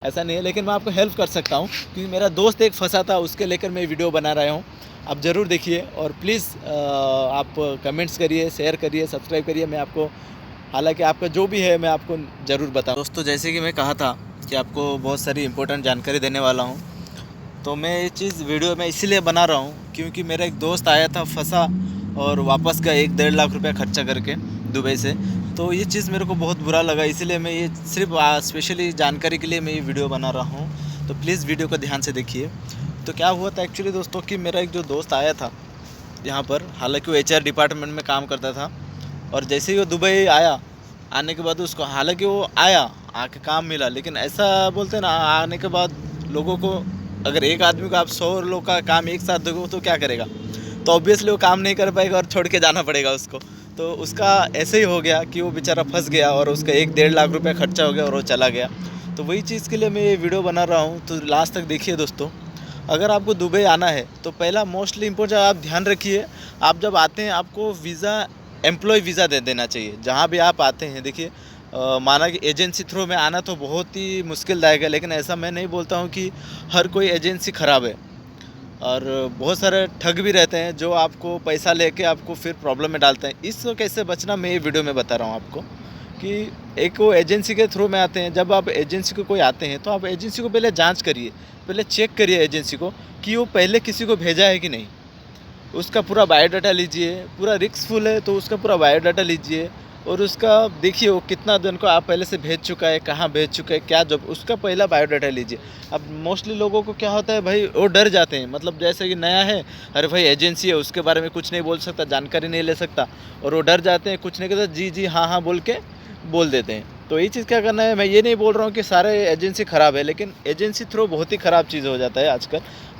ऐसा नहीं है, लेकिन मैं आपको हेल्प कर सकता हूँ क्योंकि मेरा दोस्त एक फंसा था, उसके लेकर मैं वीडियो बना रहा हूँ। आप ज़रूर देखिए और प्लीज़ आप कमेंट्स करिए, शेयर करिए, सब्सक्राइब करिए। मैं आपको हालांकि आपका जो भी है मैं आपको ज़रूर बताऊँ। दोस्तों, जैसे कि मैं कहा था कि आपको बहुत सारी इंपॉर्टेंट जानकारी देने वाला हूँ, तो मैं ये चीज़ वीडियो में इसीलिए बना रहा हूँ क्योंकि मेरा एक दोस्त आया था, फंसा और वापस गया 1-1.5 लाख रुपया खर्चा करके दुबई से। तो ये चीज़ मेरे को बहुत बुरा लगा, इसीलिए मैं ये सिर्फ स्पेशली जानकारी के लिए मैं ये वीडियो बना रहा हूँ। तो प्लीज़ वीडियो को ध्यान से देखिए। तो क्या हुआ था एक्चुअली दोस्तों कि मेरा एक जो दोस्त आया था यहाँ पर, हालांकि वो HR डिपार्टमेंट में काम करता था, और जैसे ही वो दुबई आया, आने के बाद उसको, हालांकि वो आया, आके काम मिला, लेकिन ऐसा बोलते हैं ना, आने के बाद लोगों को, अगर एक आदमी को आप 100 लोग का काम एक साथ दोगे तो क्या करेगा? तो ऑब्वियसली वो काम नहीं कर पाएगा और छोड़ के जाना पड़ेगा उसको। तो उसका ऐसे ही हो गया कि वो बेचारा फंस गया और उसका 1-1.5 लाख रुपया खर्चा हो गया और वो चला गया। तो वही चीज़ के लिए मैं ये वीडियो बना रहा हूँ, तो लास्ट तक देखिए दोस्तों। अगर आपको दुबई आना है तो पहला मोस्टली इम्पोर्टेंट आप ध्यान रखिए, आप जब आते हैं आपको वीज़ा, एम्प्लॉय वीज़ा दे देना चाहिए जहाँ भी आप आते हैं। देखिए माना कि एजेंसी थ्रू में आना तो बहुत ही मुश्किलदायक है, लेकिन ऐसा मैं नहीं बोलता हूँ कि हर कोई एजेंसी ख़राब है, और बहुत सारे ठग भी रहते हैं जो आपको पैसा लेके आपको फिर प्रॉब्लम में डालते हैं। इससे कैसे बचना मैं ये वीडियो में बता रहा हूँ आपको कि एक वो एजेंसी के थ्रू में आते हैं। जब आप एजेंसी को कोई आते हैं तो आप एजेंसी को पहले जांच करिए, पहले चेक करिए एजेंसी को कि वो पहले किसी को भेजा है कि नहीं। उसका पूरा बायोडाटा लीजिए, पूरा रिस्कफुल है तो उसका पूरा बायोडाटा लीजिए और उसका देखिए वो कितना जन को आप पहले से भेज चुका है, कहाँ भेज चुका है, क्या जॉब, उसका पहला बायोडाटा लीजिए। अब मोस्टली लोगों को क्या होता है भाई, वो डर जाते हैं, मतलब जैसे कि नया है, अरे भाई एजेंसी है, उसके बारे में कुछ नहीं बोल सकता, जानकारी नहीं ले सकता, और वो डर जाते हैं, कुछ नहीं कहते, जी जी हाँ हाँ बोल के बोल देते हैं। तो ये चीज़ क्या करना है, मैं ये नहीं बोल रहा हूँ कि सारे एजेंसी ख़राब है, लेकिन एजेंसी थ्रू बहुत ही ख़राब चीज़ हो जाता है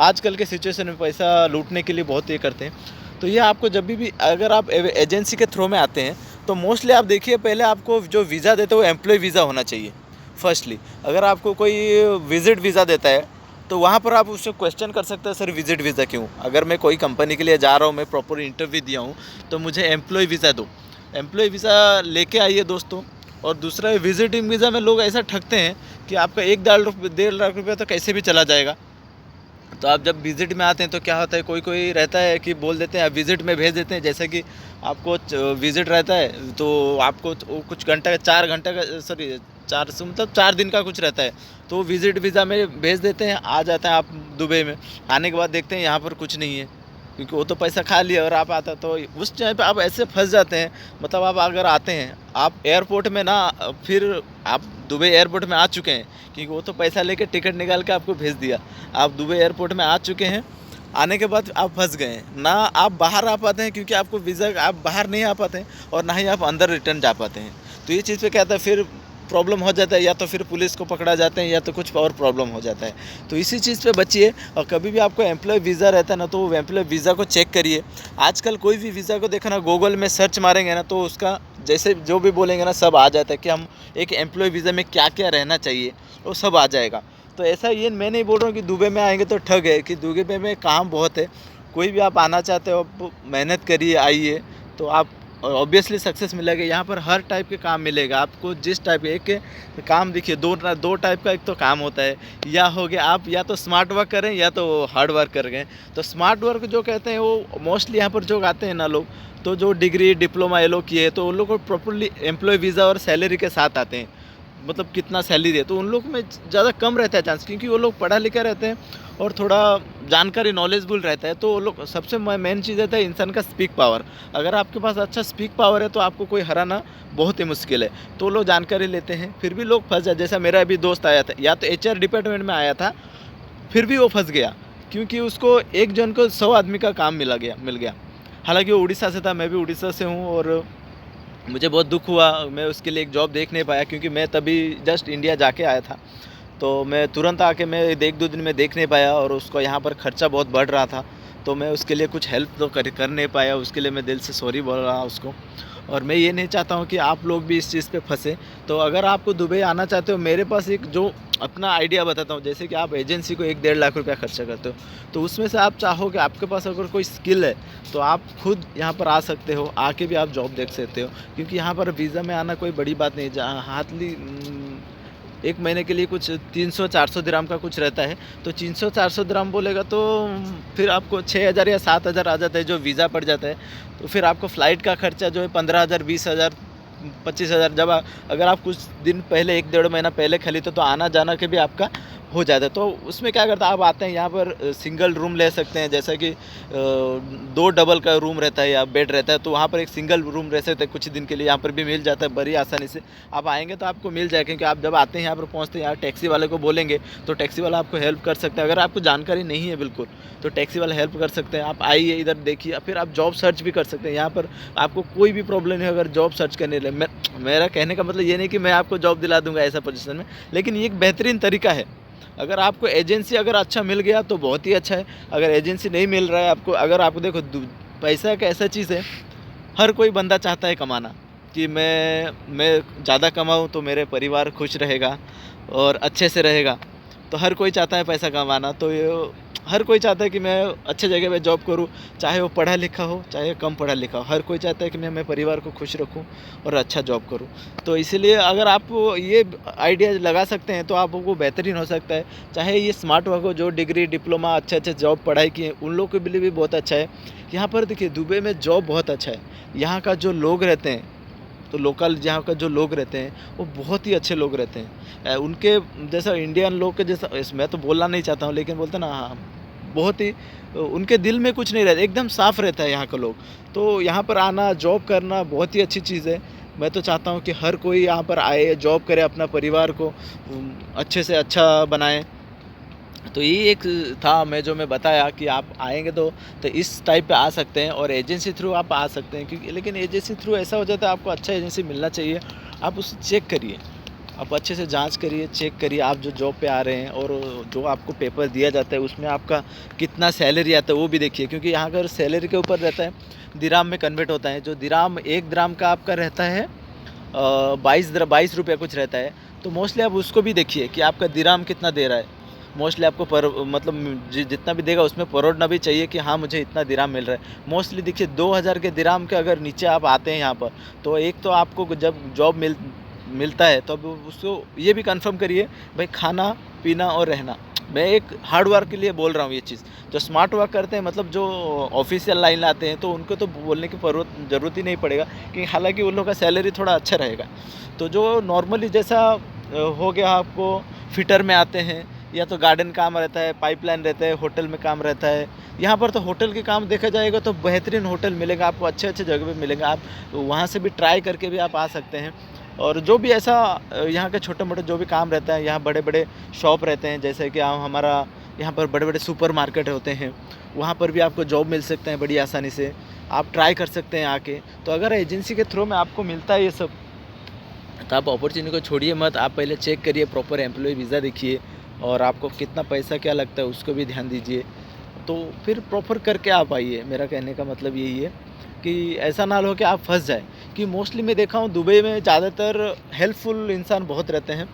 आजकल के सिचुएशन में। पैसा लूटने के लिए बहुत ये करते हैं। तो ये आपको जब भी अगर आप एजेंसी के थ्रू में आते हैं तो मोस्टली आप देखिए, पहले आपको जो वीज़ा देते हैं वो एम्प्लॉय वीज़ा होना चाहिए फर्स्टली। अगर आपको कोई विज़िट वीज़ा देता है तो वहाँ पर आप उससे क्वेश्चन कर सकते हैं, सर विज़िट वीज़ा क्यों? अगर मैं कोई कंपनी के लिए जा रहा हूँ, मैं प्रॉपर इंटरव्यू दिया हूँ, तो मुझे एम्प्लॉय वीज़ा दो। एम्प्लॉय वीज़ा लेके आइए दोस्तों। और दूसरा, विजिटिंग वीज़ा में लोग ऐसा ठगते हैं कि आपका 1-1.5 लाख रुपया तो कैसे भी चला जाएगा। तो आप जब विज़िट में आते हैं तो क्या होता है, कोई कोई रहता है कि बोल देते हैं, आप विज़िट में भेज देते हैं। जैसे कि आपको विज़िट रहता है तो आपको कुछ घंटा, 4 घंटे का, सॉरी 4 से मतलब 4 दिन का कुछ रहता है, तो विज़िट वीज़ा में भेज देते हैं। आ जाते हैं आप दुबई में, आने के बाद देखते हैं यहाँ पर कुछ नहीं है, क्योंकि वो तो पैसा खा लिया और आप आता, तो उस टाइम पे आप ऐसे फंस जाते हैं। मतलब आप अगर आते हैं, आप एयरपोर्ट में ना, फिर आप दुबई एयरपोर्ट में आ चुके हैं, क्योंकि वो तो पैसा लेके टिकट निकाल के आपको भेज दिया, आप दुबई एयरपोर्ट में आ चुके हैं। आने के बाद आप फंस गए हैं ना, आप बाहर आ पाते हैं क्योंकि आपको वीज़ा, आप बाहर नहीं आ पाते हैं, और ना ही आप अंदर रिटर्न जा पाते हैं। तो ये चीज़ पे क्या होता है, फिर प्रॉब्लम हो जाता है, या तो फिर पुलिस को पकड़ा जाते हैं, या तो कुछ और प्रॉब्लम हो जाता है। तो इसी चीज़ पे बचिए। और कभी भी आपको एम्प्लॉय वीज़ा रहता है ना, तो वो एम्प्लॉय वीज़ा को चेक करिए। आजकल कोई भी वीज़ा को देखा ना, गूगल में सर्च मारेंगे ना, तो उसका जैसे जो भी बोलेंगे ना, सब आ जाता है कि हम एक एम्प्लॉय वीज़ा में क्या क्या रहना चाहिए, वो सब आ जाएगा। तो ऐसा ये मैं नहीं बोल रहा हूँ कि दुबई में आएंगे तो ठग है, कि दुबई में काम बहुत है। कोई भी आप आना चाहते हो, आप मेहनत करिए, आइए, तो आप ऑब्वियसली सक्सेस मिलेगा। यहाँ पर हर टाइप के काम मिलेगा आपको, जिस टाइप एक काम, देखिए दो टाइप का एक तो काम होता है, या हो गया आप या तो स्मार्ट वर्क करें या तो हार्ड वर्क करें। तो स्मार्ट वर्क जो कहते हैं वो मोस्टली यहाँ पर जो आते हैं ना लोग, तो जो डिग्री डिप्लोमा ये लोग किए हैं, तो उन लोग को प्रॉपरली एम्प्लॉय वीज़ा और सैलरी के साथ आते हैं। मतलब कितना सैलरी है, तो उन लोग में ज़्यादा कम रहता है चांस, क्योंकि वो लोग पढ़ा लिखा रहते हैं और थोड़ा जानकारी नॉलेजफुल रहता है। तो वो लोग, सबसे मेन चीज़ रहता है इंसान का स्पीक पावर। अगर आपके पास अच्छा स्पीक पावर है तो आपको कोई हराना बहुत ही मुश्किल है। तो लोग जानकारी लेते हैं, फिर भी लोग फंस जाए। जैसा मेरा अभी दोस्त आया था, या तो HR डिपार्टमेंट में आया था, फिर भी वो फंस गया, क्योंकि उसको एक जन को 100 आदमी का काम मिल गया। हालांकि वो उड़ीसा से था, मैं भी उड़ीसा से हूँ, और मुझे बहुत दुख हुआ, मैं उसके लिए एक जॉब देख नहीं पाया, क्योंकि मैं तभी जस्ट इंडिया जाके आया था। तो मैं तुरंत आके मैं 1-2 दिन में देख नहीं पाया, और उसको यहाँ पर ख़र्चा बहुत बढ़ रहा था, तो मैं उसके लिए कुछ हेल्प तो कर नहीं पाया। उसके लिए मैं दिल से सॉरी बोल रहा उसको। और मैं ये नहीं चाहता हूँ कि आप लोग भी इस चीज़ पे फंसे। तो अगर आपको दुबई आना चाहते हो, मेरे पास एक जो अपना आइडिया बताता हूँ। जैसे कि आप एजेंसी को 1-1.5 लाख रुपया खर्चा करते हो, तो उसमें से आप चाहो कि आपके पास अगर कोई स्किल है तो आप खुद यहाँ पर आ सकते हो, आके भी आप जॉब देख सकते हो, क्योंकि यहाँ पर वीज़ा में आना कोई बड़ी बात नहीं है। जहाँ हाथली एक महीने के लिए कुछ 300-400 दिरहम का कुछ रहता है। तो 300-400 दिरहम बोलेगा तो फिर आपको 6,000 या 7,000 आ जाता है जो वीज़ा पड़ जाता है। तो फिर आपको फ़्लाइट का खर्चा जो है 15,000, 20,000, 25,000 जब अगर आप कुछ दिन पहले 1 डेढ़ महीना पहले खरीदते तो आना जाना के भी आपका हो जाता है। तो उसमें क्या करता है, आप आते हैं यहाँ पर सिंगल रूम ले सकते हैं, जैसा कि 2 डबल का रूम रहता है या बेड रहता है, तो वहाँ पर एक सिंगल रूम रह सकते हैं कुछ दिन के लिए, यहाँ पर भी मिल जाता है बड़ी आसानी से। आप आएँगे तो आपको मिल जाएगा, क्योंकि आप जब आते हैं यहाँ पर पहुँचते हैं, यहाँ टैक्सी वाले को बोलेंगे तो टैक्सी वाला आपको हेल्प कर सकता है। अगर आपको जानकारी नहीं है बिल्कुल तो टैक्सी वाला हेल्प कर सकते हैं। आप आइए इधर देखिए, फिर आप जॉब सर्च भी कर सकते हैं। यहाँ पर आपको कोई भी प्रॉब्लम नहीं है अगर जॉब सर्च करने लगे। मेरा कहने का मतलब ये नहीं कि मैं आपको जॉब दिला दूँगा ऐसा पोजीशन में, लेकिन ये एक बेहतरीन तरीका है। अगर आपको एजेंसी अगर अच्छा मिल गया तो बहुत ही अच्छा है। अगर एजेंसी नहीं मिल रहा है आपको, अगर आपको देखो पैसा एक ऐसा चीज़ है, हर कोई बंदा चाहता है कमाना, कि मैं ज़्यादा कमाऊँ तो मेरे परिवार खुश रहेगा और अच्छे से रहेगा। तो हर कोई चाहता है पैसा कमाना, तो ये हर कोई चाहता है कि मैं अच्छे जगह पे जॉब करूँ, चाहे वो पढ़ा लिखा हो चाहे कम पढ़ा लिखा हो। हर कोई चाहता है कि मैं अपने परिवार को खुश रखूँ और अच्छा जॉब करूँ। तो इसीलिए अगर आप ये आइडिया लगा सकते हैं तो आपको बेहतरीन हो सकता है। चाहे ये स्मार्ट वर्क हो, जो डिग्री डिप्लोमा अच्छे जॉब पढ़ाई किए उन लोगों के लिए भी बहुत अच्छा है। यहाँ पर देखिए दुबई में जॉब बहुत अच्छा है। यहाँ का जो लोग रहते हैं, तो लोकल यहाँ का जो लोग रहते हैं वो बहुत ही अच्छे लोग रहते हैं। उनके जैसा इंडियन लोग के जैसा मैं तो बोलना नहीं चाहता हूँ, लेकिन बोलते ना, हाँ, बहुत ही उनके दिल में कुछ नहीं रहता, एकदम साफ़ रहता है यहाँ का लोग। तो यहाँ पर आना जॉब करना बहुत ही अच्छी चीज़ है। मैं तो चाहता हूँ कि हर कोई यहाँ पर आए, जॉब करे, अपना परिवार को अच्छे से अच्छा बनाए। तो ये एक था मैं बताया कि आप आएँगे तो इस टाइप पे आ सकते हैं, और एजेंसी थ्रू आप आ सकते हैं, क्योंकि लेकिन एजेंसी थ्रू ऐसा हो जाता है आपको अच्छा एजेंसी मिलना चाहिए। आप उसे चेक करिए, आप अच्छे से जांच करिए, चेक करिए आप जो जॉब पे आ रहे हैं, और जो आपको पेपर दिया जाता है उसमें आपका कितना सैलरी आता है वो भी देखिए, क्योंकि यहाँ पर सैलरी के ऊपर रहता है, दिराम में कन्वर्ट होता है। जो दिराम 1 दिराम का आपका रहता है 22 रुपये कुछ रहता है। तो मोस्टली आप उसको भी देखिए कि आपका दिराम कितना दे रहा है। मोस्टली आपको मतलब जितना भी देगा उसमें परोड़ना भी चाहिए कि हाँ मुझे इतना दिराम मिल रहा है। मोस्टली देखिए 2000 के दिराम के अगर नीचे आप आते हैं यहाँ पर, तो एक तो आपको जब जॉब मिलता है तो अब उसको ये भी कंफर्म करिए भाई, खाना पीना और रहना। मैं एक हार्ड वर्क के लिए बोल रहा हूँ ये चीज़। जो स्मार्ट वर्क करते हैं, मतलब जो ऑफिशियल लाइन लाते हैं, तो उनको तो बोलने की ज़रूरत ही नहीं पड़ेगा, कि हालांकि उन लोगों का सैलरी थोड़ा अच्छा रहेगा। तो जो नॉर्मली जैसा हो गया, आपको फिटर में आते हैं, या तो गार्डन काम रहता है, पाइपलाइन रहता है, होटल में काम रहता है। यहाँ पर तो होटल के काम देखा जाएगा तो बेहतरीन होटल मिलेगा आपको, अच्छे जगह पे मिलेगा। आप वहाँ से भी ट्राई करके भी आप आ सकते हैं। और जो भी ऐसा यहाँ के छोटे मोटे जो भी काम रहता है, यहाँ बड़े बड़े शॉप रहते हैं, जैसे कि हमारा यहाँ पर बड़े बड़े सुपर मार्केट होते हैं, वहाँ पर भी आपको जॉब मिल सकते हैं बड़ी आसानी से। आप ट्राई कर सकते हैं आके। तो अगर एजेंसी के थ्रू में आपको मिलता है ये सब, तो आप अपॉर्चुनिटी को छोड़िए मत। आप पहले चेक करिए, प्रॉपर एम्प्लॉय वीज़ा देखिए, और आपको कितना पैसा क्या लगता है उसको भी ध्यान दीजिए। तो फिर प्रॉपर करके आप आइए। मेरा कहने का मतलब यही है कि ऐसा ना हो कि आप फंस जाए। कि मोस्टली मैं देखा हूँ दुबई में ज़्यादातर हेल्पफुल इंसान बहुत रहते हैं,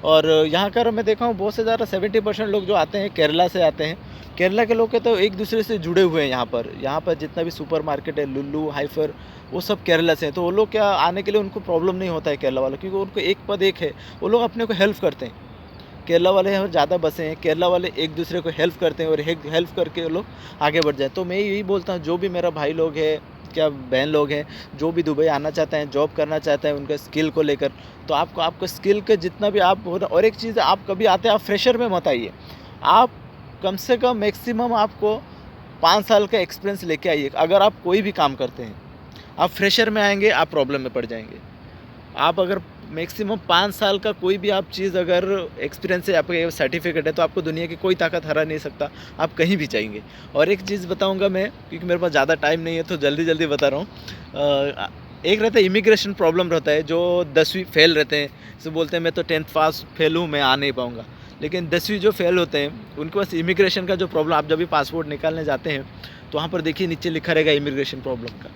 और यहाँ का मैं देखा हूँ बहुत से ज़्यादा 70% लोग जो आते हैं केरला से आते हैं। केरला के लोग के तो एक दूसरे से जुड़े हुए हैं। यहाँ पर जितना भी सुपर मार्केट है, लुल्लू, हाइफर, वो सब केरला से हैं। तो वो लोग क्या आने के लिए उनको प्रॉब्लम नहीं होता है केरला वालों, क्योंकि उनको एक पद एक है, वो लोग अपने को हेल्प करते हैं। केरला वाले यहाँ ज़्यादा बसे हैं, केरला वाले एक दूसरे को हेल्प करते हैं, और हेल्प करके वो लोग आगे बढ़ जाए। तो मैं यही बोलता हूँ, जो भी मेरा भाई लोग है, क्या बहन लोग हैं, जो भी दुबई आना चाहते हैं, जॉब करना चाहते हैं, उनके स्किल को लेकर, तो आपको स्किल के जितना भी आप हो। और एक चीज़, आप कभी आते हैं आप फ्रेशर में मत आइए। आप कम से कम मैक्सिमम आपको 5 साल का एक्सपीरियंस लेके आइए। अगर आप कोई भी काम करते हैं, आप फ्रेशर में आएंगे, आप प्रॉब्लम में पड़ जाएंगे। आप अगर मैक्सिमम 5 साल का कोई भी आप चीज़ अगर एक्सपीरियंस है, आपका सर्टिफिकेट है, तो आपको दुनिया की कोई ताकत हरा नहीं सकता, आप कहीं भी जाएंगे। और एक चीज़ बताऊंगा मैं, क्योंकि मेरे पास ज़्यादा टाइम नहीं है तो जल्दी बता रहा हूँ। एक रहता है इमिग्रेशन प्रॉब्लम रहता है, जो 10वीं फेल रहते हैं, तो बोलते हैं मैं तो 10th पास फेल हूँ, मैं आ नहीं पाऊँगा। लेकिन 10वीं जो फेल होते हैं उनके पास इमिग्रेशन का जो प्रॉब्लम, आप जब भी पासपोर्ट निकालने जाते हैं तो वहाँ पर देखिए नीचे लिखा रहेगा इमिग्रेशन प्रॉब्लम का,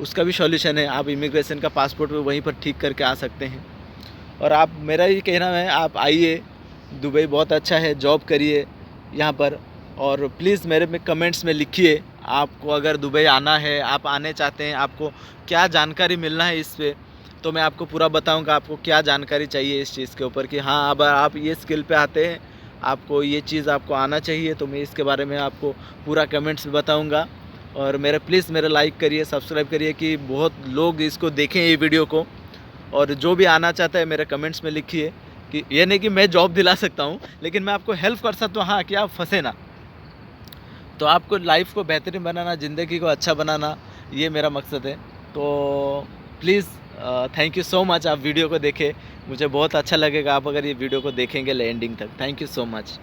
उसका भी सॉल्यूशन है। आप इमिग्रेशन का पासपोर्ट भी वहीं पर ठीक करके आ सकते हैं। और आप, मेरा ये कहना है, आप आइए, दुबई बहुत अच्छा है, जॉब करिए यहाँ पर। और प्लीज़ मेरे में कमेंट्स में लिखिए, आपको अगर दुबई आना है, आप आने चाहते हैं, आपको क्या जानकारी मिलना है इस पे, तो मैं आपको पूरा बताऊंगा आपको क्या जानकारी चाहिए इस चीज़ के ऊपर कि हाँ अब आप ये स्किल पे आते हैं, आपको ये चीज़ आपको आना चाहिए, तो मैं इसके बारे में आपको पूरा कमेंट्स में बताऊंगा। और मेरे प्लीज़ मेरा लाइक करिए, सब्सक्राइब करिए कि बहुत लोग इसको देखें ये वीडियो को। और जो भी आना चाहता है मेरे कमेंट्स में लिखिए कि ये नहीं कि मैं जॉब दिला सकता हूँ, लेकिन मैं आपको हेल्प कर सकता हूँ, हाँ, कि आप फंसे ना। तो आपको लाइफ को बेहतरीन बनाना, ज़िंदगी को अच्छा बनाना, ये मेरा मकसद है। तो please thank you so much, आप वीडियो को देखें, मुझे बहुत अच्छा लगेगा आप अगर ये वीडियो को देखेंगे एंडिंग तक। Thank you so much.